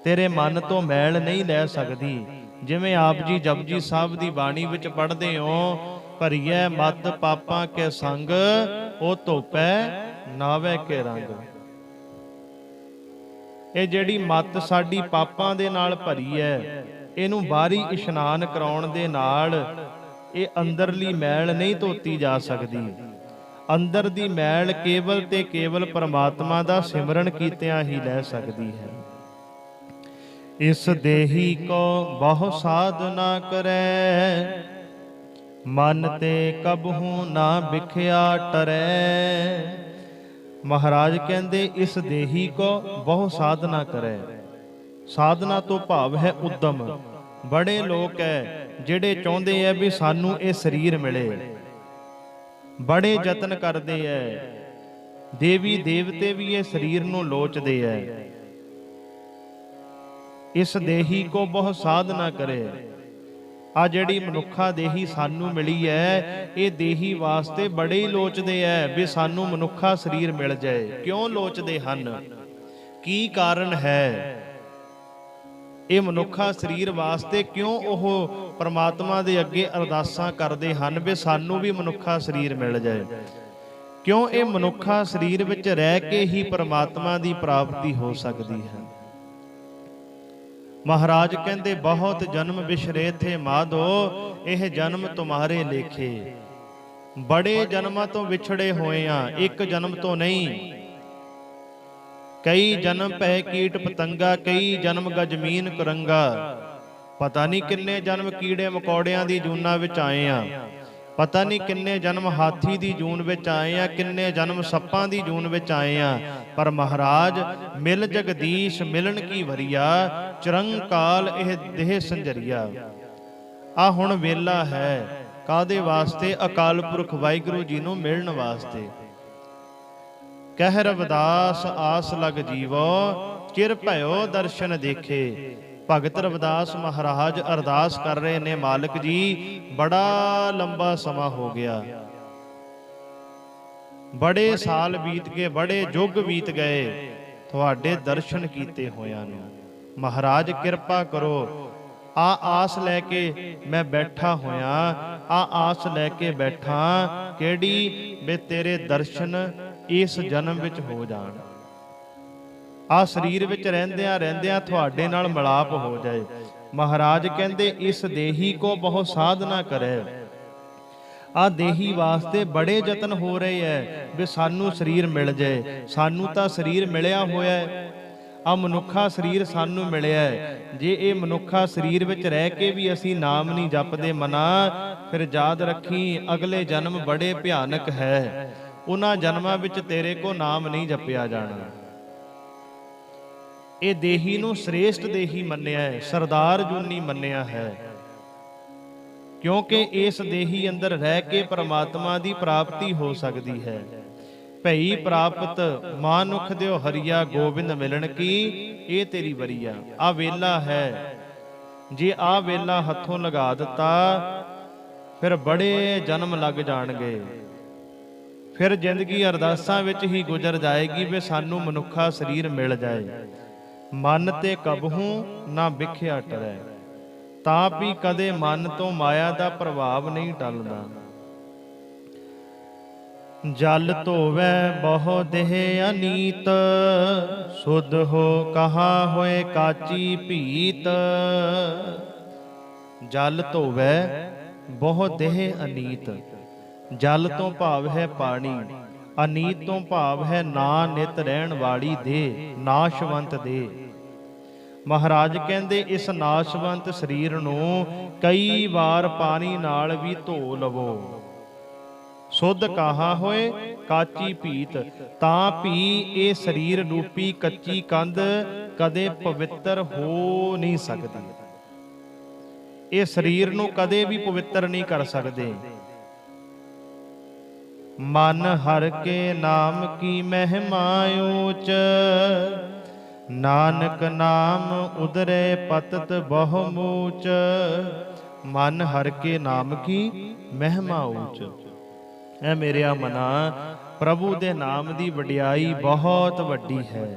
ਤੇਰੇ ਮਨ ਤੋਂ ਮੈਲ ਨਹੀਂ ਲੈ ਸਕਦੀ। ਜਿਵੇਂ ਆਪ ਜੀ ਜਪਜੀ ਸਾਹਿਬ ਦੀ ਬਾਣੀ ਵਿੱਚ ਪੜ੍ਹਦੇ ਹੋ, ਭਰੀਐ ਮਤ ਪਾਪਾਂ ਕੇ ਸੰਗ, ਉਹ ਧੋਪੈ ਨਾਵੇ ਕੇ ਰੰਗ। ਇਹ ਜਿਹੜੀ ਮੱਤ ਸਾਡੀ ਪਾਪਾਂ ਦੇ ਨਾਲ ਭਰੀ ਹੈ, ਇਹਨੂੰ ਬਾਹਰੀ ਇਸ਼ਨਾਨ ਕਰਾਉਣ ਦੇ ਨਾਲ ਇਹ ਅੰਦਰਲੀ ਮੈਲ ਨਹੀਂ ਧੋਤੀ ਜਾ ਸਕਦੀ। ਅੰਦਰ ਦੀ ਮੈਲ ਕੇਵਲ ਤੇ ਕੇਵਲ ਪਰਮਾਤਮਾ ਦਾ ਸਿਮਰਨ ਕੀਤਿਆਂ ਹੀ ਲੈ ਸਕਦੀ ਹੈ। ਇਸ ਦੇਹੀ ਕੋ ਬਹੁ ਸਾਧਨਾ ਕਰੈ, ਮਨ ਤੇ ਕਬਹੂ ਨਾ ਵਿਖਿਆ ਟਰੈ। ਮਹਾਰਾਜ ਕਹਿੰਦੇ ਇਸ ਦੇਹੀ ਕੋ ਬਹੁ ਸਾਧਨਾ ਕਰੈ। ਸਾਧਨਾ ਤੋਂ ਭਾਵ ਹੈ ਉਦਮ। ਬੜੇ ਲੋਕ ਹੈ ਜਿਹੜੇ ਚਾਹੁੰਦੇ ਹੈ ਵੀ ਸਾਨੂੰ ਇਹ ਸਰੀਰ ਮਿਲੇ, ਬੜੇ ਯਤਨ ਕਰਦੇ ਹੈ। ਦੇਵੀ ਦੇਵਤੇ ਵੀ ਇਹ ਸਰੀਰ ਨੂੰ ਲੋਚਦੇ ਹੈ। ਇਸ ਦੇਹੀ ਕੋ ਬਹੁ ਸਾਧਨਾ ਕਰੇ। ਆ ਜਿਹੜੀ ਮਨੁੱਖਾ ਦੇਹੀ ਸਾਨੂੰ ਮਿਲੀ ਹੈ, ਇਹ ਦੇਹੀ ਵਾਸਤੇ ਬੜੇ ਹੀ ਲੋਚਦੇ ਐ ਵੀ ਸਾਨੂੰ ਮਨੁੱਖਾ ਸਰੀਰ ਮਿਲ ਜਾਏ। ਕਿਉਂ ਲੋਚਦੇ ਹਨ? ਕੀ ਕਾਰਨ ਹੈ? ਇਹ ਮਨੁੱਖਾ ਸਰੀਰ ਵਾਸਤੇ ਕਿਉਂ ਉਹ ਪ੍ਰਮਾਤਮਾ ਦੇ ਅੱਗੇ ਅਰਦਾਸਾਂ ਕਰਦੇ ਹਨ ਵੀ ਸਾਨੂੰ ਵੀ ਮਨੁੱਖਾ ਸਰੀਰ ਮਿਲ ਜਾਏ? ਕਿਉਂ ਇਹ ਮਨੁੱਖਾ ਸਰੀਰ ਵਿੱਚ ਰਹਿ ਕੇ ਹੀ ਪ੍ਰਮਾਤਮਾ ਦੀ ਪ੍ਰਾਪਤੀ ਹੋ ਸਕਦੀ ਹੈ। ਮਹਾਰਾਜ ਕਹਿੰਦੇ ਬਹੁਤ ਜਨਮ ਬਿਸ਼ਰੇ ਥੇ ਮਾਧੋ, ਇਹ ਜਨਮ ਤੁਮਾਰੇ ਲੇਖੇ। ਬੜੇ ਜਨਮਾਂ ਤੋਂ ਵਿਛੜੇ ਹੋਏ ਆ, ਇੱਕ ਜਨਮ ਤੋਂ ਨਹੀਂ। ਕਈ ਜਨਮ ਪੈ ਕੀਟ ਪਤੰਗਾ, ਕਈ ਜਨਮ ਗਜਮੀਨ ਕੁਰੰਗਾ। ਪਤਾ ਨਹੀਂ ਕਿੰਨੇ ਜਨਮ ਕੀੜੇ ਮਕੌੜਿਆਂ ਦੀ ਜੂਨਾਂ ਵਿੱਚ ਆਏ ਆ, ਪਤਾ ਨਹੀਂ ਕਿੰਨੇ ਜਨਮ ਹਾਥੀ ਦੀ ਜੂਨ ਵਿੱਚ ਆਏ ਆ, ਕਿੰਨੇ ਜਨਮ ਸੱਪਾਂ ਦੀ ਜੂਨ ਵਿੱਚ ਆਏ ਆ। ਪਰ ਮਹਾਰਾਜ ਮਿਲ ਜਗਦੀਸ਼ ਮਿਲਣ ਕੀ ਵਰੀਆ, ਚਿਰੰਕਾਲ ਇਹ ਦੇਹ ਸੰਜਰੀਆ। ਆ ਹੁਣ ਵੇਲਾ ਹੈ ਕਾਹਦੇ ਵਾਸਤੇ? ਅਕਾਲ ਪੁਰਖ ਵਾਹਿਗੁਰੂ ਜੀ ਨੂੰ ਮਿਲਣ ਵਾਸਤੇ। ਕਹਿ ਰਵਿਦਾਸ ਆਸ ਲਗ ਜੀਵੋ, ਚਿਰ ਭਇਓ ਦਰਸ਼ਨ ਦੇਖੇ। ਭਗਤ ਰਵਿਦਾਸ ਮਹਾਰਾਜ ਅਰਦਾਸ ਕਰ ਰਹੇ ਨੇ, ਮਾਲਕ ਜੀ ਬੜਾ ਲੰਬਾ ਸਮਾਂ ਹੋ ਗਿਆ, ਬੜੇ ਸਾਲ ਬੀਤ ਗਏ, ਬੜੇ ਯੁੱਗ ਬੀਤ ਗਏ ਤੁਹਾਡੇ ਦਰਸ਼ਨ ਕੀਤੇ ਹੋਇਆਂ ਨੂੰ। ਮਹਾਰਾਜ ਕਿਰਪਾ ਕਰੋ। ਆ ਆਸ ਲੈ ਕੇ ਮੈਂ ਬੈਠਾ ਹੋਇਆ, ਆ ਆਸ ਲੈ ਕੇ ਬੈਠਾ ਕਿਹੜੀ? ਵੇ ਤੇਰੇ ਦਰਸ਼ਨ ਇਸ ਜਨਮ ਵਿੱਚ ਹੋ ਜਾਣ, ਆ ਸਰੀਰ ਵਿੱਚ ਰਹਿੰਦਿਆਂ ਰਹਿੰਦਿਆਂ ਤੁਹਾਡੇ ਨਾਲ ਮਿਲਾਪ ਹੋ ਜਾਏ। ਮਹਾਰਾਜ ਕਹਿੰਦੇ ਇਸ ਦੇਹੀ ਕੋ ਬਹੁ ਸਾਧਨਾ ਕਰੇ। ਆ ਦੇਹੀ ਵਾਸਤੇ ਬੜੇ ਯਤਨ ਹੋ ਰਹੇ ਹੈ ਵੀ ਸਾਨੂੰ ਸਰੀਰ ਮਿਲ ਜਾਏ। ਸਾਨੂੰ ਤਾਂ ਸਰੀਰ ਮਿਲਿਆ ਹੋਇਆ ਹੈ, ਆ ਮਨੁੱਖਾ ਸਰੀਰ ਸਾਨੂੰ ਮਿਲਿਆ ਹੈ। ਜੇ ਇਹ ਮਨੁੱਖਾ ਸਰੀਰ ਵਿੱਚ ਰਹਿ ਕੇ ਵੀ ਅਸੀਂ ਨਾਮ ਨਹੀਂ ਜਪਦੇ ਮਨਾ, ਫਿਰ ਯਾਦ ਰੱਖੀ ਅਗਲੇ ਜਨਮ ਬੜੇ ਭਿਆਨਕ ਹੈ। ਉਹਨਾਂ ਜਨਮਾਂ ਵਿੱਚ ਤੇਰੇ ਕੋ ਨਾਮ ਨਹੀਂ ਜਪਿਆ ਜਾਣਾ। ਇਹ ਦੇਹੀ ਨੂੰ ਸ੍ਰੇਸ਼ਟ ਦੇਹੀ ਮੰਨਿਆ ਹੈ, ਸਰਦਾਰ ਜੂਨੀ ਮੰਨਿਆ ਹੈ, ਕਿਉਂਕਿ ਇਸ ਦੇਹੀ ਅੰਦਰ ਰਹਿ ਕੇ ਪ੍ਰਮਾਤਮਾ ਦੀ ਪ੍ਰਾਪਤੀ ਹੋ ਸਕਦੀ ਹੈ। ਭਈ ਪ੍ਰਾਪਤ ਮਾਨੁਖ ਦਿਓ ਹਰੀਆ, ਗੋਬਿੰਦ ਮਿਲਣ ਕੀ ਇਹ ਤੇਰੀ ਵਰੀਆ। ਆ ਵੇਲਾ ਹੈ, ਜੇ ਆ ਵੇਲਾ ਹੱਥੋਂ ਲਗਾ ਦਿੱਤਾ ਫਿਰ ਬੜੇ ਜਨਮ ਲੱਗ ਜਾਣਗੇ। ਫਿਰ ਜ਼ਿੰਦਗੀ ਅਰਦਾਸਾਂ ਵਿੱਚ ਹੀ ਗੁਜ਼ਰ ਜਾਏਗੀ ਵੀ ਸਾਨੂੰ ਮਨੁੱਖਾ ਸਰੀਰ ਮਿਲ ਜਾਏ। ਮਨ ਤੇ ਕਬਹੂ ਨਾ ਵਿਖਿਆ ਟਰੈ, ਤਾਂ ਵੀ ਕਦੇ ਮਨ ਤੋਂ ਮਾਇਆ ਦਾ ਪ੍ਰਭਾਵ ਨਹੀਂ ਟਲਦਾ। ਜਲ ਧੋਵੈ ਬਹੁ ਦੇਹ ਅਨੀਤ, ਸੁਧ ਹੋ ਕਹਾ ਹੋਏ ਕਾਚੀ ਭੀਤ। ਜਲ ਧੋਵੈ ਬਹੁ ਦੇਹ ਅਨੀਤ। ਜਲ ਤੋਂ ਭਾਵ ਹੈ ਪਾਣੀ, ਅਨੀਤ ਤੋਂ ਭਾਵ ਹੈ ਨਾ ਨਿਤ ਰਹਿਣ ਵਾਲੀ ਦੇ, ਨਾਸ਼ਵੰਤ ਦੇ। ਮਹਾਰਾਜ ਕਹਿੰਦੇ ਇਸ ਨਾਸ਼ਵੰਤ ਸਰੀਰ ਨੂੰ ਕਈ ਵਾਰ ਪਾਣੀ ਨਾਲ ਵੀ ਧੋ ਲਵੋ। ਸੁੱਧ ਕਾਹਾ ਹੋਏ ਕਾਚੀ ਭੀਤ, ਤਾਂ ਵੀ ਇਹ ਸਰੀਰ ਰੂਪੀ ਕੱਚੀ ਕੰਧ ਕਦੇ ਪਵਿੱਤਰ ਹੋ ਨਹੀਂ ਸਕਦੀ। ਇਹ ਸਰੀਰ ਨੂੰ ਕਦੇ ਵੀ ਪਵਿੱਤਰ ਨਹੀਂ ਕਰ ਸਕਦੇ। ਮਨ ਹਰਿ ਕੇ ਨਾਮ ਕੀ ਮਹਿਮਾ ਊਚ, ਨਾਨਕ ਨਾਮ ਉਦਰੇ ਪਤਤ ਬਹੁ ਮੂਚ। ਮਨ ਹਰਿ ਕੇ ਨਾਮ ਕੀ ਮਹਿਮਾ ਊਚ। ਐ ਮੇਰਿਆ ਮਨਾ, ਪ੍ਰਭੂ ਦੇ ਨਾਮ ਦੀ ਵਡਿਆਈ ਬਹੁਤ ਵੱਡੀ ਹੈ,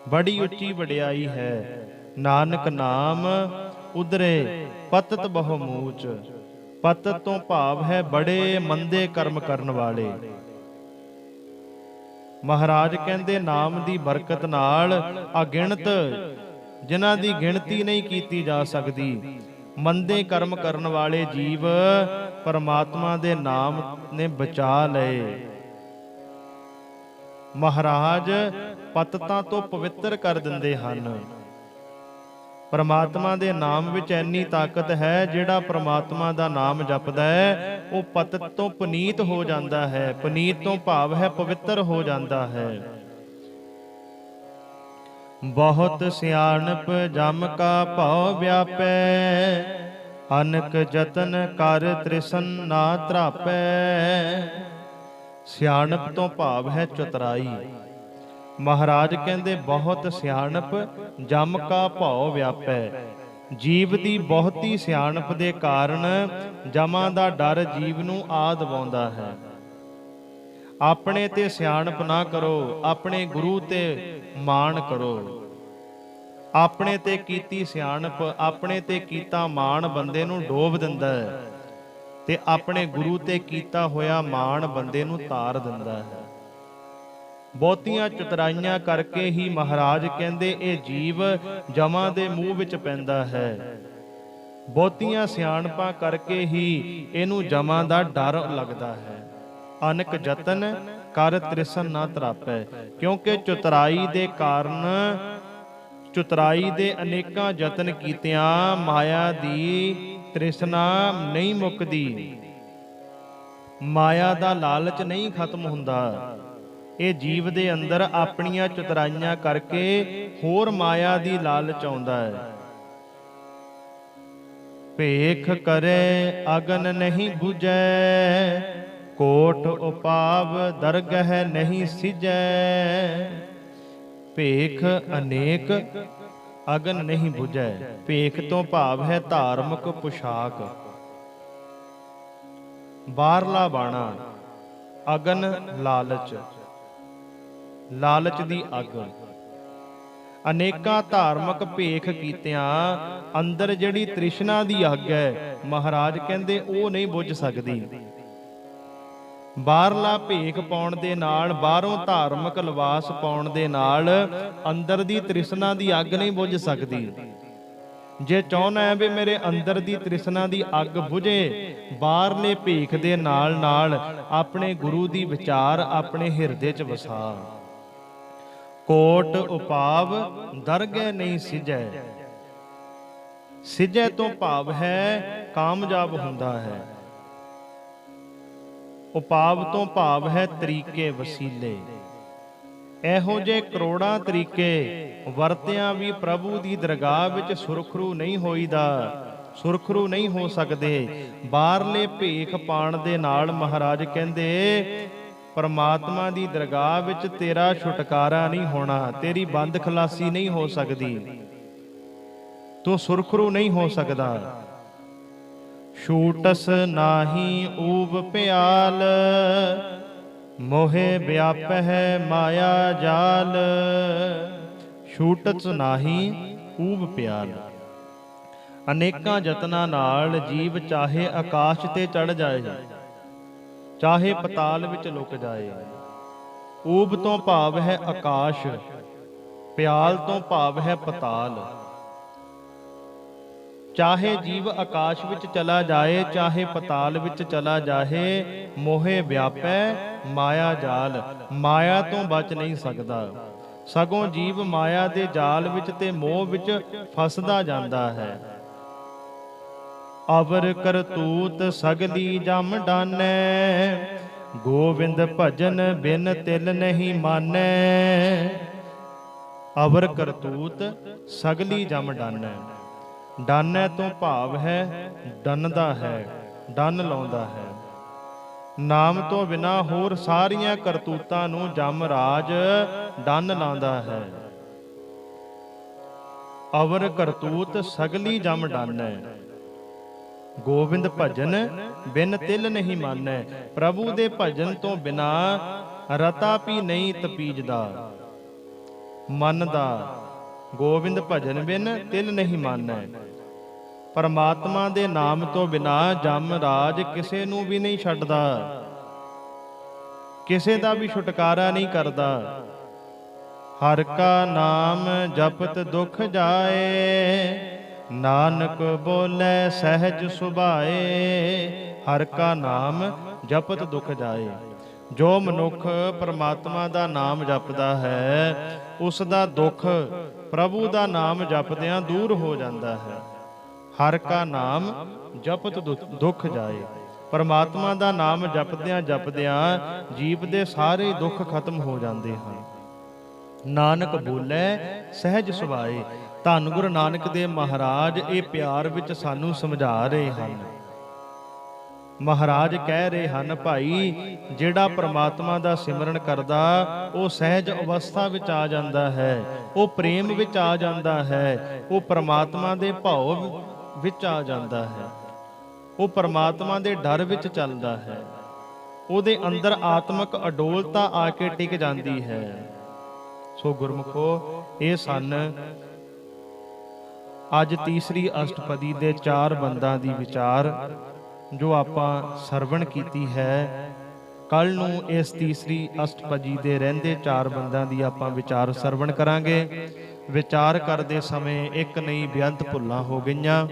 ਬੜੀ ਉੱਚੀ ਵਡਿਆਈ ਹੈ। ਨਾਨਕ ਨਾਮ ਉਦਰੇ ਪਤਤ ਬਹੁ ਮੂਚ। ਪਤਤ ਤੋਂ ਭਾਵ ਹੈ ਬੜੇ ਮੰਦੇ ਕਰਮ ਕਰਨ ਵਾਲੇ। ਮਹਾਰਾਜ ਕਹਿੰਦੇ ਨਾਮ ਦੀ ਬਰਕਤ ਨਾਲ ਅਗਿਣਤ, ਜਿਨ੍ਹਾਂ ਦੀ ਗਿਣਤੀ ਨਹੀਂ ਕੀਤੀ ਜਾ ਸਕਦੀ, ਮੰਦੇ ਕਰਮ ਕਰਨ ਵਾਲੇ ਜੀਵ ਪਰਮਾਤਮਾ ਦੇ ਨਾਮ ਨੇ ਬਚਾ ਲਏ। ਮਹਾਰਾਜ ਪਤਤਾਂ ਤੋਂ ਪਵਿੱਤਰ ਕਰ ਦਿੰਦੇ ਹਨ। ਪਰਮਾਤਮਾ ਦੇ ਨਾਮ ਵਿੱਚ ਇੰਨੀ ਤਾਕਤ ਹੈ, ਜਿਹੜਾ ਪਰਮਾਤਮਾ ਦਾ ਨਾਮ ਜਪਦਾ ਹੈ ਉਹ ਪਤਤ ਤੋਂ ਪੁਨੀਤ ਹੋ ਜਾਂਦਾ ਹੈ। ਪੁਨੀਤ ਤੋਂ ਭਾਵ ਹੈ ਪਵਿੱਤਰ ਹੋ ਜਾਂਦਾ ਹੈ। ਬਹੁਤ ਸਿਆਣਪ ਜਮ ਕਾ ਭਉ ਵਿਆਪੈ, ਅਨਕ ਜਤਨ ਕਰ ਤ੍ਰਿਸ਼ਨ ਨਾ ਧਰਾਪੈ। ਸਿਆਣਪ ਤੋਂ ਭਾਵ ਹੈ ਚਤੁਰਾਈ। ਮਹਾਰਾਜ ਕਹਿੰਦੇ ਬਹੁਤ ਸਿਆਣਪ ਜਮ ਕਾ ਭਉ ਵਿਆਪੈ। ਜੀਵ ਦੀ ਬਹੁਤੀ ਸਿਆਣਪ ਦੇ ਕਾਰਨ ਜਮਾਂ ਦਾ ਡਰ ਜੀਵ ਨੂੰ ਆ ਦਬਾਉਂਦਾ ਹੈ। ਆਪਣੇ ਤੇ ਸਿਆਣਪ ਨਾ ਕਰੋ, ਆਪਣੇ ਗੁਰੂ ਤੇ ਮਾਣ ਕਰੋ। ਆਪਣੇ ਤੇ ਕੀਤੀ ਸਿਆਣਪ, ਆਪਣੇ ਤੇ ਕੀਤਾ ਮਾਣ ਬੰਦੇ ਨੂੰ ਡੋਬ ਦਿੰਦਾ ਹੈ, ਤੇ ਆਪਣੇ ਗੁਰੂ ਤੇ ਕੀਤਾ ਹੋਇਆ ਮਾਣ ਬੰਦੇ ਨੂੰ ਤਾਰ ਦਿੰਦਾ ਹੈ। ਬਹੁਤੀਆਂ ਚਤੁਰਾਈਆਂ ਕਰਕੇ ਹੀ ਮਹਾਰਾਜ ਕਹਿੰਦੇ ਇਹ ਜੀਵ ਜਮਾਂ ਦੇ ਮੂੰਹ ਵਿੱਚ ਪੈਂਦਾ ਹੈ। ਬਹੁਤੀਆਂ ਸਿਆਣਪਾਂ ਕਰਕੇ ਹੀ ਇਹਨੂੰ ਜਮਾਂ ਦਾ ਡਰ ਲੱਗਦਾ ਹੈ। ਅਨਕ ਜਤਨ ਕਰ ਤ੍ਰਿਸ਼ਨ ਨਾ ਧਰਾਪੈ। ਕਿਉਂਕਿ ਚਤੁਰਾਈ ਦੇ ਕਾਰਨ, ਚਤੁਰਾਈ ਦੇ ਅਨੇਕਾਂ ਯਤਨ ਕੀਤਿਆਂ ਮਾਇਆ ਦੀ ਤ੍ਰਿਸ਼ਨਾ ਨਹੀਂ ਮੁੱਕਦੀ, ਮਾਇਆ ਦਾ ਲਾਲਚ ਨਹੀਂ ਖਤਮ ਹੁੰਦਾ। ਇਹ ਜੀਵ ਦੇ ਅੰਦਰ ਆਪਣੀਆਂ ਚਤੁਰਾਈਆਂ ਕਰਕੇ ਹੋਰ ਮਾਇਆ ਦੀ ਲਾਲਚ ਆਉਂਦਾ ਹੈ। ਭੇਖ ਕਰੇ ਅਗਨ ਨਹੀਂ ਬੁਝੈ, ਕੋਟ ਉਪਾਵ ਦਰਗਹਿ ਨਹੀਂ ਸਿਜੈ। ਭੇਖ ਅਨੇਕ ਅਗਨ ਨਹੀਂ ਬੁਝੈ। ਭੇਖ ਤੋਂ ਭਾਵ ਹੈ ਧਾਰਮਿਕ ਪੁਸ਼ਾਕ, ਬਾਹਰਲਾ ਬਾਣਾ। ਅਗਨ ਲਾਲਚ, ਲਾਲਚ ਦੀ ਅੱਗ। ਅਨੇਕਾਂ ਧਾਰਮਿਕ ਭੇਖ ਕੀਤਿਆਂ ਅੰਦਰ ਜਿਹੜੀ ਤ੍ਰਿਸ਼ਨਾ ਦੀ ਅੱਗ ਹੈ, ਮਹਾਰਾਜ ਕਹਿੰਦੇ ਉਹ ਨਹੀਂ ਬੁੱਝ ਸਕਦੀ। ਬਾਹਰਲਾ ਭੇਖ ਪਾਉਣ ਦੇ ਨਾਲ, ਬਾਹਰੋਂ ਧਾਰਮਿਕ ਲਿਬਾਸ ਪਾਉਣ ਦੇ ਨਾਲ ਅੰਦਰ ਦੀ ਤ੍ਰਿਸ਼ਨਾ ਦੀ ਅੱਗ ਨਹੀਂ ਬੁੱਝ ਸਕਦੀ। ਜੇ ਚਾਹੁੰਦਾ ਹੈ ਵੀ ਮੇਰੇ ਅੰਦਰ ਦੀ ਤ੍ਰਿਸ਼ਨਾ ਦੀ ਅੱਗ ਬੁਝੇ, ਬਾਹਰਲੇ ਭੇਖ ਦੇ ਨਾਲ ਨਾਲ ਆਪਣੇ ਗੁਰੂ ਦੀ ਵਿਚਾਰ ਆਪਣੇ ਹਿਰਦੇ 'ਚ ਵਸਾ। ਕੋਟ ਉਪਾਵ ਦਰਗਹਿ ਨਹੀਂ ਸਿਜੈ। ਸਿਜੈ ਤੋਂ ਭਾਵ ਹੈ ਕਾਮਯਾਬ ਹੁੰਦਾ ਹੈ। ਉਪਾਵ ਤੋਂ ਭਾਵ ਹੈ ਤਰੀਕੇ, ਵਸੀਲੇ। ਇਹੋ ਜਿਹੇ ਕਰੋੜਾਂ ਤਰੀਕੇ ਵਰਤਿਆਂ ਵੀ ਪ੍ਰਭੂ ਦੀ ਦਰਗਾਹ ਵਿੱਚ ਸੁਰਖਰੂ ਨਹੀਂ ਹੋਈਦਾ, ਸੁਰਖਰੂ ਨਹੀਂ ਹੋ ਸਕਦੇ। ਬਾਹਰਲੇ ਭੇਖ ਪਾਣ ਦੇ ਨਾਲ ਮਹਾਰਾਜ ਕਹਿੰਦੇ ਪਰਮਾਤਮਾ ਦੀ ਦਰਗਾਹ ਵਿੱਚ ਤੇਰਾ ਛੁਟਕਾਰਾ ਨਹੀਂ ਹੋਣਾ, ਤੇਰੀ ਬੰਦ ਖਲਾਸੀ ਨਹੀਂ ਹੋ ਸਕਦੀ, ਤੂੰ ਸੁਰਖਰੂ ਨਹੀਂ ਹੋ ਸਕਦਾ। ਛੂਟਸ ਨਾਹੀ ਊਬ ਪਿਆਲ, ਮੋਹਿ ਵਿਆਪਹਿ ਮਾਇਆ ਜਾਲ। ਛੂਟਸ ਨਾਹੀ ਊਬ ਪਿਆਲ। ਅਨੇਕਾਂ ਯਤਨਾਂ ਨਾਲ ਜੀਵ ਚਾਹੇ ਆਕਾਸ਼ ਤੇ ਚੜ ਜਾਏ, ਚਾਹੇ ਪਤਾਲ ਵਿੱਚ ਲੁਕ ਜਾਏ। ਊਬ ਤੋਂ ਭਾਵ ਹੈ ਆਕਾਸ਼, ਪਿਆਲ ਤੋਂ ਭਾਵ ਹੈ ਪਤਾਲ। ਚਾਹੇ ਜੀਵ ਆਕਾਸ਼ ਵਿੱਚ ਚਲਾ ਜਾਏ, ਚਾਹੇ ਪਤਾਲ ਵਿੱਚ ਚਲਾ ਜਾਏ, ਮੋਹੇ ਵਿਆਪੈ ਮਾਇਆ ਜਾਲ। ਮਾਇਆ ਤੋਂ ਬਚ ਨਹੀਂ ਸਕਦਾ, ਸਗੋਂ ਜੀਵ ਮਾਇਆ ਦੇ ਜਾਲ ਵਿੱਚ ਤੇ ਮੋਹ ਵਿੱਚ ਫਸਦਾ ਜਾਂਦਾ ਹੈ। ਅਵਰ ਕਰਤੂਤ ਸਗਲੀ ਜਮ ਡਾਨੈ, ਗੋਵਿੰਦ ਭਜਨ ਬਿਨ ਤਿਲ ਨਹੀਂ ਮਾਨੈ। ਅਵਰ ਕਰਤੂਤ ਸਗਲੀ ਜਮ ਡਾਨੈ। ਡਾਨੈ ਤੋਂ ਭਾਵ ਹੈ ਡੰਨਦਾ ਹੈ, ਡੰਨ ਲਾਉਂਦਾ ਹੈ। ਨਾਮ ਤੋਂ ਬਿਨਾ ਹੋਰ ਸਾਰੀਆਂ ਕਰਤੂਤਾਂ ਨੂੰ ਜਮਰਾਜ ਡੰਨ ਲਾਉਂਦਾ ਹੈ। ਅਵਰ ਕਰਤੂਤ ਸਗਲੀ ਜਮ ਡਾਨੈ, ਗੋਬਿੰਦ ਭਜਨ ਬਿਨ ਤਿਲ ਨਹੀਂ ਮਾਨੈ। ਪ੍ਰਭੂ ਦੇ ਭਜਨ ਤੋਂ ਬਿਨਾ ਰਤਾ ਵੀ ਨਹੀਂ ਤਪੀਜਦਾ, ਮੰਨਦਾ। ਗੋਬਿੰਦ ਭਜਨ ਬਿਨ ਤਿਲ ਨਹੀਂ ਮਾਨੈ। ਪਰਮਾਤਮਾ ਦੇ ਨਾਮ ਤੋਂ ਬਿਨਾ ਜਮਰਾਜ ਕਿਸੇ ਨੂੰ ਵੀ ਨਹੀਂ ਛੱਡਦਾ, ਕਿਸੇ ਦਾ ਵੀ ਛੁਟਕਾਰਾ ਨਹੀਂ ਕਰਦਾ। ਹਰ ਕਾ ਨਾਮ ਜਪਤ ਦੁਖ ਜਾਏ, ਨਾਨਕ ਬੋਲੇ ਸਹਿਜ ਸੁਭਾਏ। ਹਰ ਕਾ ਨਾਮ ਜਪਤ ਦੁਖ ਜਾਏ। ਜੋ ਮਨੁੱਖ ਪਰਮਾਤਮਾ ਦਾ ਨਾਮ ਜਪਦਾ ਹੈ, ਉਸ ਦਾ ਦੁੱਖ ਪ੍ਰਭੂ ਦਾ ਨਾਮ ਜਪਦਿਆਂ ਦੂਰ ਹੋ ਜਾਂਦਾ ਹੈ। ਹਰ ਕਾ ਨਾਮ ਜਪਤ ਦੁਖ ਜਾਏ। ਪਰਮਾਤਮਾ ਦਾ ਨਾਮ ਜਪਦਿਆਂ ਜਪਦਿਆਂ ਜੀਵ ਦੇ ਸਾਰੇ ਦੁੱਖ ਖਤਮ ਹੋ ਜਾਂਦੇ ਹਨ। ਨਾਨਕ ਬੋਲੇ ਸਹਿਜ ਸੁਭਾਏ। ਧੰਨ ਗੁਰੂ ਨਾਨਕ ਦੇਵ ਮਹਾਰਾਜ ਇਹ ਪਿਆਰ ਵਿੱਚ ਸਾਨੂੰ ਸਮਝਾ ਰਹੇ ਹਨ। ਮਹਾਰਾਜ ਕਹਿ ਰਹੇ ਹਨ, ਭਾਈ ਜਿਹੜਾ ਪ੍ਰਮਾਤਮਾ ਦਾ ਸਿਮਰਨ ਕਰਦਾ ਉਹ ਸਹਿਜ ਅਵਸਥਾ ਵਿੱਚ ਆ ਜਾਂਦਾ ਹੈ, ਉਹ ਪ੍ਰੇਮ ਵਿੱਚ ਆ ਜਾਂਦਾ ਹੈ, ਉਹ ਪ੍ਰਮਾਤਮਾ ਦੇ ਭਾਵ ਵਿੱਚ ਆ ਜਾਂਦਾ ਹੈ, ਉਹ ਪ੍ਰਮਾਤਮਾ ਦੇ ਡਰ ਵਿੱਚ ਚੱਲਦਾ ਹੈ, ਉਹਦੇ ਅੰਦਰ ਆਤਮਿਕ ਅਡੋਲਤਾ ਆ ਕੇ ਟਿਕ ਜਾਂਦੀ ਹੈ। ਸੋ ਗੁਰਮੁਖੋ, ਇਹ ਸਨ ਅੱਜ ਤੀਸਰੀ ਅਸ਼ਟਪਦੀ ਦੇ 4 ਬੰਦਾਂ ਦੀ ਵਿਚਾਰ ਜੋ ਆਪਾਂ ਸਰਵਣ ਕੀਤੀ ਹੈ। ਕੱਲ ਨੂੰ ਇਸ ਤੀਸਰੀ ਅਸ਼ਟਪਦੀ ਦੇ ਰਹਿੰਦੇ 4 ਬੰਦਾਂ ਦੀ ਆਪਾਂ ਵਿਚਾਰ ਸਰਵਣ ਕਰਾਂਗੇ। ਵਿਚਾਰ ਕਰਦੇ ਸਮੇਂ ਇੱਕ ਨਹੀਂ ਬੇਅੰਤ ਭੁੱਲਾਂ ਹੋ ਗਈਆਂ।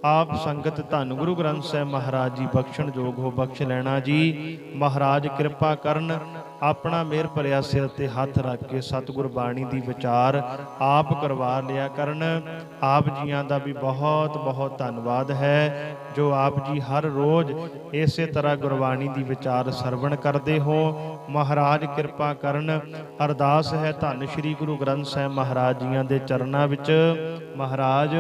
ਆਪ ਸੰਗਤ ਧੰਨ ਗੁਰੂ ਗ੍ਰੰਥ ਸਾਹਿਬ ਮਹਾਰਾਜ ਜੀ ਬਖਸ਼ਣ ਯੋਗ ਹੋ ਬਖਸ਼ ਲੈਣਾ ਜੀ। ਮਹਾਰਾਜ ਕਿਰਪਾ ਕਰਨ, ਆਪਣਾ ਮਿਹਰ ਭਰਿਆ ਸਿਰ ਤੇ ਹੱਥ ਰੱਖ ਕੇ ਸਤਿਗੁਰ ਬਾਣੀ ਦੀ ਵਿਚਾਰ ਆਪ ਕਰਵਾ ਲਿਆ ਕਰਨ। ਆਪ ਜੀਆਂ ਦਾ ਵੀ ਬਹੁਤ ਬਹੁਤ ਧੰਨਵਾਦ ਹੈ ਜੋ ਆਪ ਜੀ ਹਰ ਰੋਜ਼ ਇਸੇ ਤਰ੍ਹਾਂ ਗੁਰਬਾਣੀ ਦੀ ਵਿਚਾਰ ਸਰਵਣ ਕਰਦੇ ਹੋ। ਮਹਾਰਾਜ ਕਿਰਪਾ ਕਰਨ। ਅਰਦਾਸ ਹੈ ਧੰਨ ਸ਼੍ਰੀ ਗੁਰੂ ਗ੍ਰੰਥ ਸਾਹਿਬ ਮਹਾਰਾਜ ਜੀਆਂ ਦੇ ਚਰਨਾਂ ਵਿੱਚ, ਮਹਾਰਾਜ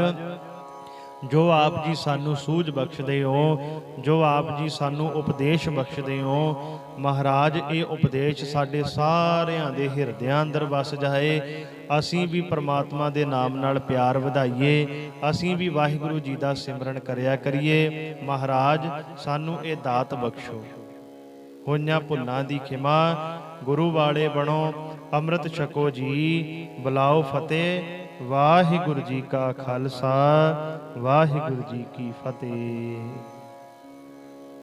ਜੋ ਆਪ ਜੀ ਸਾਨੂੰ ਸੂਝ ਬਖਸ਼ਦੇ ਹੋ, ਜੋ ਆਪ ਜੀ ਸਾਨੂੰ ਉਪਦੇਸ਼ ਬਖਸ਼ਦੇ ਹੋ, ਮਹਾਰਾਜ ਇਹ ਉਪਦੇਸ਼ ਸਾਡੇ ਸਾਰਿਆਂ ਦੇ ਹਿਰਦਿਆਂ ਅੰਦਰ ਵਸ ਜਾਏ। ਅਸੀਂ ਵੀ ਪ੍ਰਮਾਤਮਾ ਦੇ ਨਾਮ ਨਾਲ ਪਿਆਰ ਵਧਾਈਏ, ਅਸੀਂ ਵੀ ਵਾਹਿਗੁਰੂ ਜੀ ਦਾ ਸਿਮਰਨ ਕਰਿਆ ਕਰੀਏ। ਮਹਾਰਾਜ ਸਾਨੂੰ ਇਹ ਦਾਤ ਬਖਸ਼ੋ। ਹੋਈਆਂ ਭੁੱਲਾਂ ਦੀ ਖਿਮਾ, ਗੁਰੂ ਵਾਲੇ ਬਣੋ, ਅੰਮ੍ਰਿਤ ਛਕੋ ਜੀ, ਬੁਲਾਓ ਫਤਿਹ। ਵਾਹਿਗੁਰੂ ਜੀ ਕਾ ਖਾਲਸਾ, ਵਾਹਿਗੁਰੂ ਜੀ ਕੀ ਫਤਿਹ।